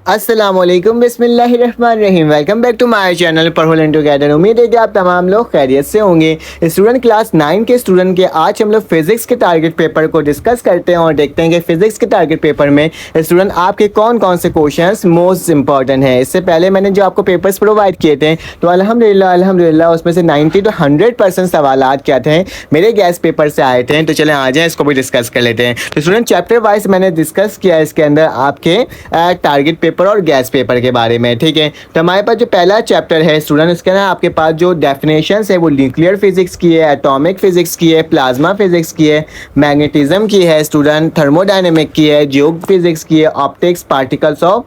अस्सलामुअलैकुम बिस्मिल्लाहिर्रहमानिर्रहीम। Welcome back to my channel पढ़ो लर्न टुगेदर। उम्मीद है कि आप तमाम लोग खैरियत से होंगे। स्टूडेंट क्लास 9 के स्टूडेंट के आज हम लोग फिजिक्स के टारगेट पेपर को डिस्कस करते हैं और देखते हैं कि फिजिक्स के टारगेट पेपर में स्टूडेंट आपके कौन कौन से क्वेश्चंस मोस्ट इंपॉर्टेंट हैं। इससे पहले मैंने जो आपको पेपर्स प्रोवाइड किए थे तो अल्हम्दुलिल्लाह उसमें से 90 to 100% सवालात क्या थे मेरे गैस पेपर से आए थे। तो चले आ जाए इसको भी डिस्कस कर लेते हैं। तो स्टूडेंट चैप्टर वाइज मैंने डिस्कस किया इसके अंदर आपके टारगेट पेपर और गैस पेपर के बारे में। ठीक है, तो हमारे पास जो पहला चैप्टर है स्टूडेंट उसके ना आपके पास जो डेफिनेशंस है वो न्यूक्लियर फिजिक्स की है, एटॉमिक फिजिक्स की है, प्लाज्मा फिजिक्स की है, मैग्नेटिज्म की है स्टूडेंट, थर्मोडायनेमिक की है, जियो फिजिक्स की है, ऑप्टिक्स, पार्टिकल्स ऑफ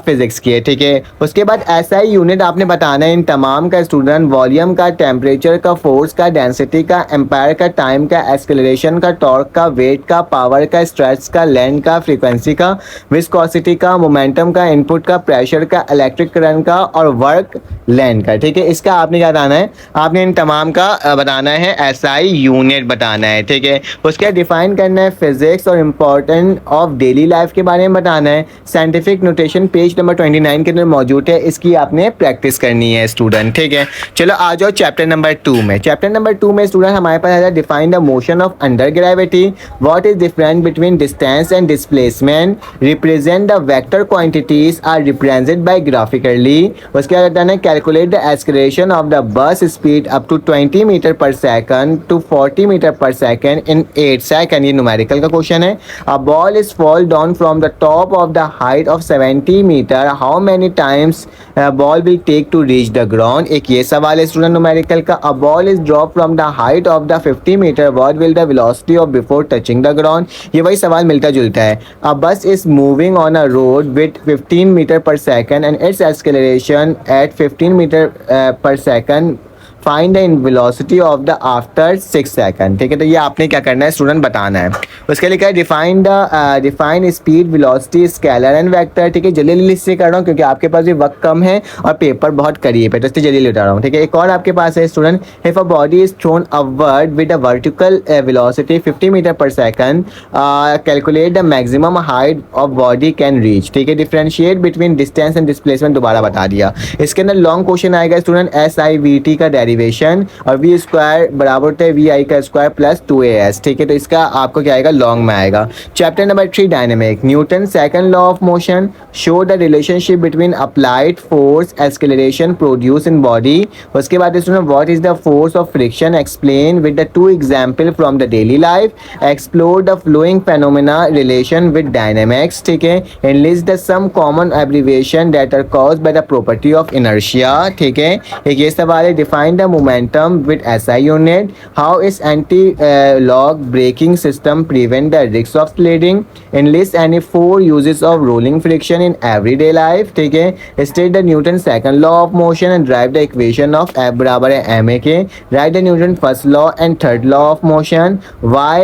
फिजिक्स की है। ठीक है, उसके बाद एसआई यूनिट आपने बताना है इन तमाम का स्टूडेंट, वॉल्यूम का, टेम्परेचर का, फोर्स का, डेंसिटी का, एम्पायर का, टाइम का, एक्सेलरेशन का, टॉर्क का, वेट का, पावर का, स्ट्रेस का, लेंथ का, फ्रीक्वेंसी का, विस्कोसिटी का, मोमेंटम का, इनपुट का, प्रेशर का, इलेक्ट्रिक करंट का और वर्क लेंथ का। ठीक है, इसका आपने क्या बताना है, आपने इन तमाम का बताना है एसआई यूनिट बताना है। ठीक है, उसके डिफाइन करना है फिजिक्स और इम्पोर्टेंट ऑफ डेली लाइफ के बारे में बताना है। साइंटिफिक नोटेशन पेज नंबर 29 के अंदर मौजूद है, इसकी आपने प्रैक्टिस करनी है स्टूडेंट। ठीक है, चलो आ जाओ चैप्टर नंबर 2 में। चैप्टर नंबर 2 में स्टूडेंट हमारे पास है define the motion of under gravity, what is difference between distance and displacement, represent the vector quantities are represented by graphically. उसके बाद बताना है calculate the acceleration of the bus speed up to 20 metre per second to 40 metre per second in 8 second. ये numerical का question है। A ball is fall down from the top of the height of 70 metre, how many times ball will take to reach the ground. एक ये सवाल है student numerical का। A ball is drop from the height of the 50 metre, what will the velocity of before touching the ground. ये वही सवाल मिलता जुलता है। A bus is moving on a road with 15 metre per second and its acceleration at 15 metre per second, find the velocity of the after 6 second. ठीक है, तो ये आपने क्या करना है स्टूडेंट बताना है। उसके लिए क्या define speed, velocity, scalar and vector. ठीक है, जल्दी जल्दी इससे कर रहा हूँ क्योंकि आपके पास भी वक्त कम है और पेपर बहुत करीब है, तो इसलिए जल्दी उठा रहा हूँ। ठीक है, एक और आपके पास है student, if a body is thrown upward with a vertical velocity 50 metre per second, calculate the maximum height of body can reach. ठीक है, differentiate between distance and displacement दोबारा बता दिया। इसके अंदर लॉन्ग क्वेश्चन आएगा student, S I V T का derivation और वी स्क्वायर बराबर होता है वी आई का स्क्वायर प्लस 2as। ठीक है, तो इसका आपको क्या आएगा, लॉन्ग में आएगा। Chapter number 3 dynamic, Newton second law of motion, show the relationship between applied force acceleration produce in body. उसके बाद इसमें what is the force of friction, explain with the 2 example from the daily life, explore the flowing phenomena relation with dynamics. ठीक है, and list the some common abbreviation that are caused by the property of inertia. ठीक है, एक ये सवाल है, define the momentum with SI unit, how is anti-lock braking system prevent the risk of sliding, enlist any 4 uses of rolling friction in everyday life। ठीक है, state the Newton second law of motion and drive the equation of F बराबर है ma के, write the Newton first law and third law of motion, why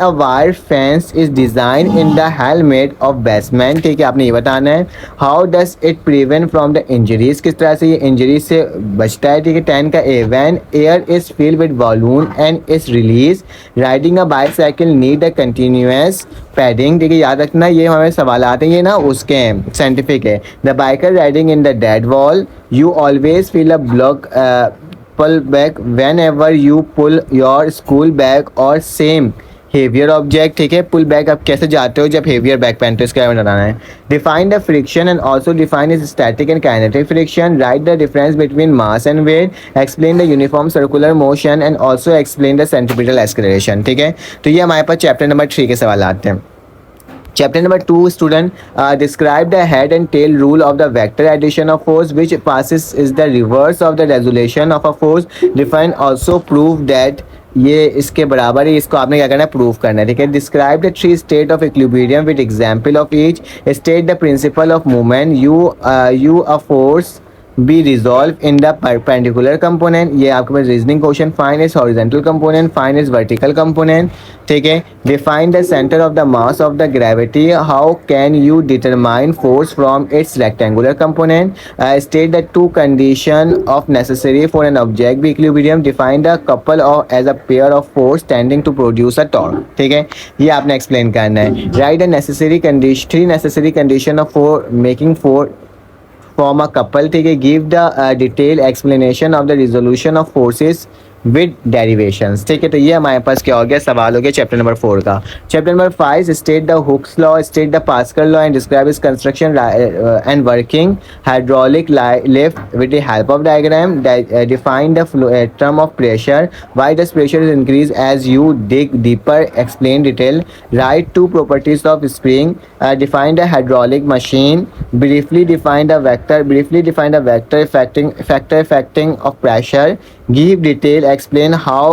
a wire fence is designed in the helmet of batsman। ठीक है, आपने ये बताना है। how does it prevent from the injuries, किस तरह से ये इंजरी से बचता है। ठीक है, 10 का A, when air is filled with balloon and is release, riding a bicycle need a continuous padding. ठीक है, याद रखना ये हमें सवाल आते हैं, ये ना उसके हैं, साइंटिफिक है। The biker riding in the dead wall, you always feel a block pull back whenever you pull your school bag और सेम हेवियर ऑब्जेक्ट। ठीक है, पुल बैक आप कैसे जाते हो जब हेवियर बैक पहनते हो, इसके बारे में बताना है। Define the friction and also define is static and kinetic friction, write the difference between mass and weight, explain the uniform circular motion and also explain the centripetal acceleration. ठीक है, तो ये हमारे पास चैप्टर नंबर 3 के सवाल आते हैं। Chapter number 2 student, describe the head and tail rule of the vector addition of force which passes is the reverse of the resolution of a force, define also prove that। ये इसके बराबर है, इसको आपने क्या करना है, प्रूफ करना है। ठीक है, describe the 3 state of equilibrium with example of each, state the principle of movement, you a force be resolve in the perpendicular component, ये आपके पास reasoning question, find is horizontal component, find is vertical component, ठीक है। Define the centre of the mass of the gravity, how can you determine force from its rectangular component, state the two condition of necessary for an object B equilibrium, define the couple of as a pair of force tending to produce a torque, ठीक है। ये आपने explain करना है। Write the necessary condition, 3 necessary condition of for making four form a couple, ठीक है। Give the detail explanation of the resolution of forces with derivations, ठीक है। तो ये हमारे पास क्या हो गया, सवाल हो गया चैप्टर नंबर 4 का। Chapter number 5, state the Hooke's law, state the pascal law and describe its construction and working, hydraulic lift with the help of diagram, define the term of pressure, why does pressure is increase as you dig deeper, explain detail, write 2 properties of spring, define the hydraulic machine, briefly define the vector affecting of pressure, give detail, explain how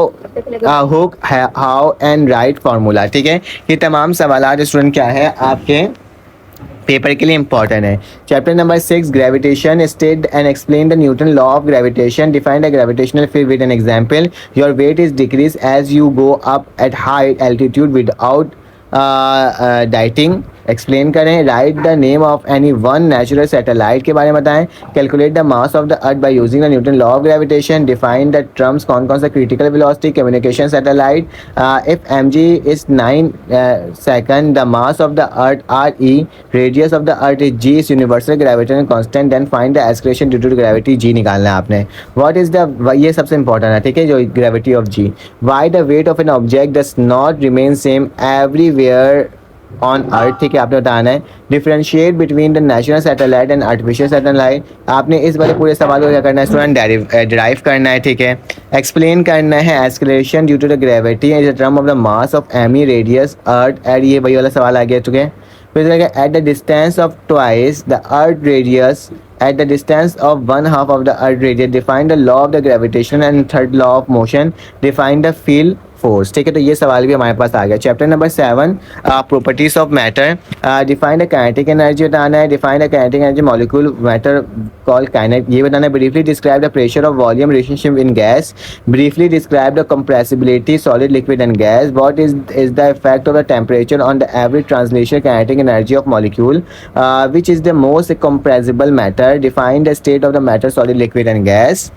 hook, how and write formula, ठीक है। ये तमाम सवाल student क्या है आपके paper के लिए इंपॉर्टेंट है। Chapter number 6, gravitation, state and explain the Newton law of gravitation, define the gravitational field with an example, your weight is decrease as you go up at high altitude without dieting, explain करें। Write the name of any one natural satellite के बारे में बताएं। Calculate the mass of the earth by using the Newton law of gravitation, define the terms, कौन कौन सा critical velocity, communication satellite, if mg is 9 second, the mass of the earth re, radius of the earth is g, is universal gravitation constant, then find the acceleration due to gravity g निकालना है आपने। What is the, ये सबसे important है, ठीक है, जो gravity of g। Why the weight of an object does not remain same everywhere on earth, ठीक है, आपने बताना है। Differentiate between the natural satellite and artificial satellite, आपने इस वाले पूरे सवाल को क्या करना है स्टूडेंट, डिराइव करना है, ठीक है। एक्सप्लेन करना है acceleration due to the gravity is the term of the mass of एमी, रेडियस, अर्थ एट, ये वही वाला सवाल आ गया, ठीक है। फिर at the distance of twice the earth radius, at the distance of 1/2 of the earth radius, define the law of the gravitation and third law of motion, define the field force, ठीक है। तो ये सवाल भी हमारे पास आ गया। Chapter number 7, properties of matter, define the kinetic energy बताना है, define the kinetic energy molecule matter call kinetic, ये बताना है। Briefly describe the pressure of volume relationship in gas, briefly describe the compressibility solid liquid and gas, what is the effect of the temperature on the average translation kinetic energy of molecule, which is the most compressible matter, define the state of the matter solid liquid and gas.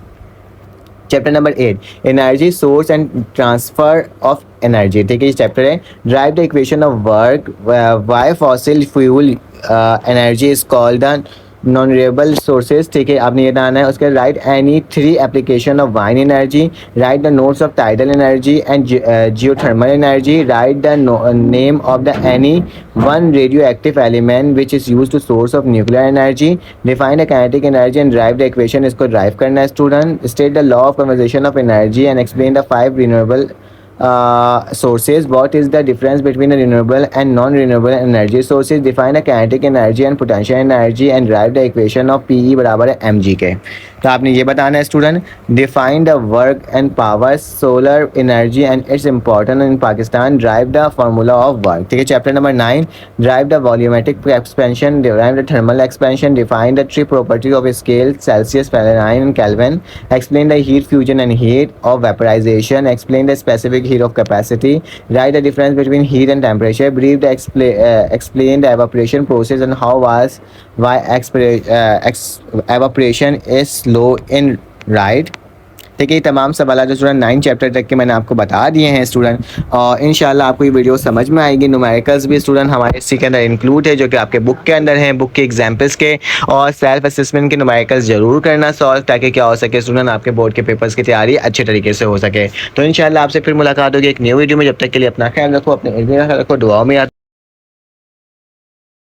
Chapter number 8, energy source and transfer of energy, ठीक है, ये chapter है। Drive the equation of work, why fossil fuel energy is called the non renewable sources, ठीक है, आपने ये बताना है। उसके write any 3 application of wind energy, write the notes of tidal energy and geothermal energy, write the name of the any one radio active element which is use to source of nuclear energy, define the kinetic energy and drive the equation, इसको drive करना है student. State the law of conservation of energy and explain the 5 renewable sources, what is the difference between the renewable and non-renewable energy sources, define the kinetic energy and potential energy and derive the equation of PE बराबर है mg के। तो आपने ये बताना है student. Define the work and power, solar energy and its important in Pakistan, drive the formula of work, ठीक है। Chapter number 9, drive the volumetric expansion, drive the thermal expansion, define the 3 properties of scale, Celsius, Fahrenheit and Kelvin, explain the heat fusion and heat of vaporisation, explain the specific heat of capacity, write the difference between heat and temperature, brief the explain the evaporation process and how was why evaporation is slow in right, ठीक है। ये तमाम सवाल जो student 9 chapter तक के मैंने आपको बता दिए हैं स्टूडेंट, और इंशाल्लाह आपको ये वीडियो समझ में आएगी। न्यूमेरिकल्स भी स्टूडेंट हमारे इसी के अंदर इंक्लूड है, जो कि आपके बुक के अंदर हैं, बुक के एग्जाम्पल्स के, और सेल्फ असेसमेंट के न्यूमेरिकल्स जरूर करना सॉल्व, ताकि क्या हो सके स्टूडेंट आपके बोर्ड के पेपर्स की तैयारी अच्छे तरीके से हो सके। तो इंशाल्लाह आपसे फिर मुलाकात होगी एक न्यू वीडियो में। जब तक के लिए अपना ख्याल रखो, अपने इल्म का ख्याल रखो, दुआओं में याद